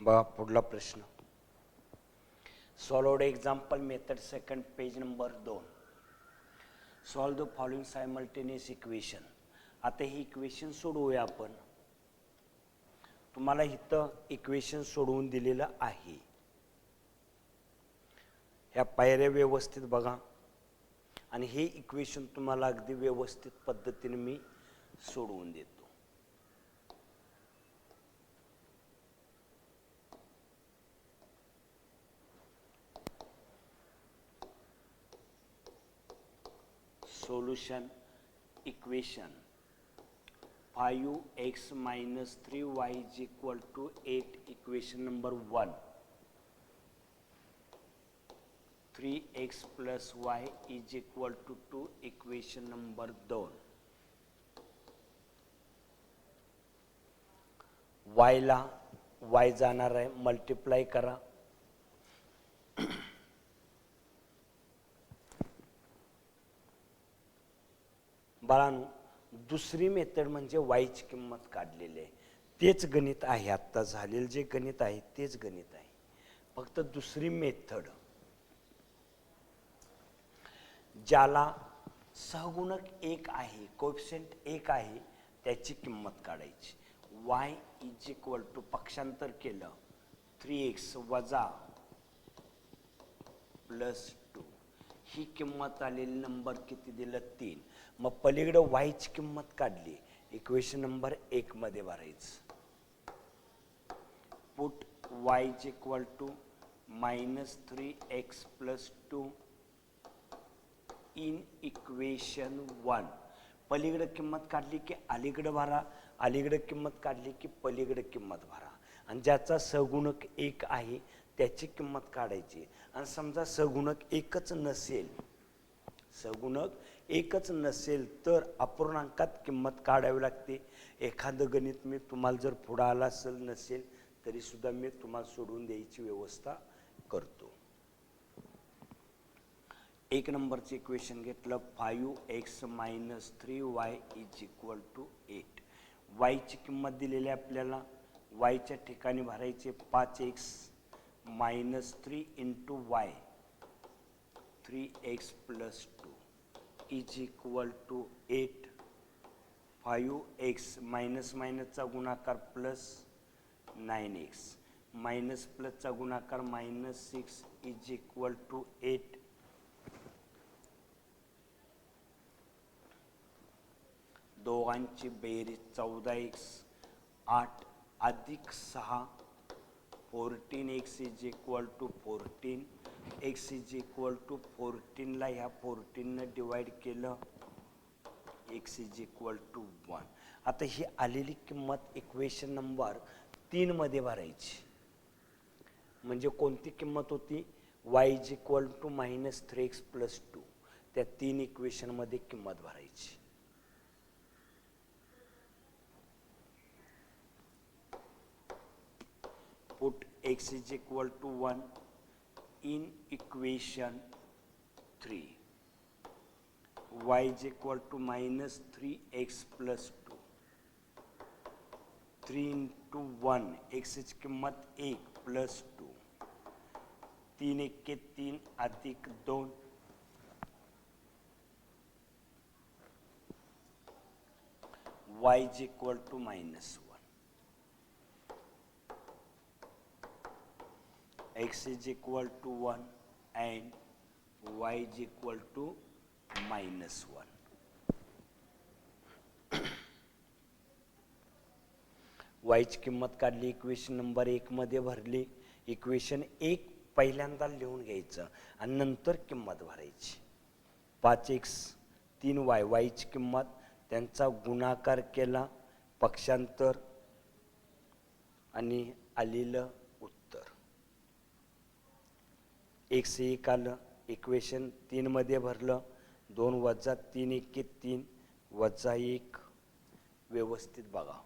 बघा पुढला प्रश्न. Solved example method second page number 2. Solve the following simultaneous equation. आता ही इक्वेशन सोडवूया आपण. तुम्हाला इथं इक्वेशन सोडवून दिलेलं आहे. ह्या पायऱ्या व्यवस्थित बघा आणि हे इक्वेशन तुम्हाला अगदी व्यवस्थित पद्धतीने मी सोडवून देतो. Solution equation 5x minus 3y is equal to 8. Equation number 1. 3x plus y is equal to 2. Equation number 2. y ला y जाणार आहे, मल्टिप्लाय करा. बाळांनो, दुसरी मेथड म्हणजे वायची किंमत काढलेली आहे. तेच गणित आहे, आता झालेलं जे गणित आहे तेच गणित आहे, फक्त दुसरी मेथड. ज्याला सहगुणक 1 आहे, कोएफिशिएंट 1 आहे, त्याची किंमत काढायची. y इज इक्वल टू पक्षांतर केलं 3x वजा प्लस 2. ही किंमत आलेली नंबर किती दिलं 3. मग पलीकडे y ची किंमत काढली, इक्वेशन नंबर 1 मध्ये भरायचं. Put y is equal to minus 3x plus 2 in equation 1. पलीकडे किंमत काढली की अलीकडे भरा, अलीकडे किंमत काढली की पलीकडे किंमत भरा. आणि ज्याचा सहगुणक 1 आहे त्याची किंमत काढायची. आणि समजा सहगुणक एकच नसेल, सहगुणक एकच नसेल तर अपूर्णांकात किंमत काढावी लागते. एखादं गणित मी तुम्हाला जर पुढं आला असेल नसेल तरी सुद्धा मी तुम्हाला सोडून द्यायची व्यवस्था करतो. 1 नंबरचं इक्वेशन घेतलं 5x minus 3y is equal to 8. y ची किंमत दिलेली आपल्याला, y च्या ठिकाणी भरायचे 5x minus 3 into y 3x plus 2 is equal to 8. 5x minus मायनसचा गुणाकार प्लस 9x मायनस प्लसचा गुणाकार मायनस 6 इज इक्वल टू 8. दोघांची बेरीज 14x 8 अधिक 6 14x is equal to 14. x is equal to 14 ला ह्या 14 ने डिवाइड केलं, x इज इक्वल टू 1. आता ही आलेली किंमत इक्वेशन नंबर 3 मध्ये भरायची. म्हणजे कोणती किंमत होती, y is equal to minus 3x plus 2. त्या 3 इक्वेशन मध्ये किंमत भरायची. पुट x is equal to 1 in equation 3. y is equal to minus 3x plus 2. 3 into 1, x ची किंमत 1 plus 2. 3 एके 3 अधिक 2. y is equal to minus 1. x is equal to 1 and y is equal to minus 1. y ची किंमत काढली, equation number 1 मध्ये भरली. Equation 1 पहिल्यांदा लिहून घ्यायचं आणि नंतर किंमत भरायची. 5x 3y, y ची किंमत, त्यांचा गुणाकार केला, पक्षांतर आणि आलेलं उत्तर. x 1 आलं, इक्वेशन 3 मध्ये भरलं. 2 वजा 3 एके 3 वजा 1. व्यवस्थित बघा.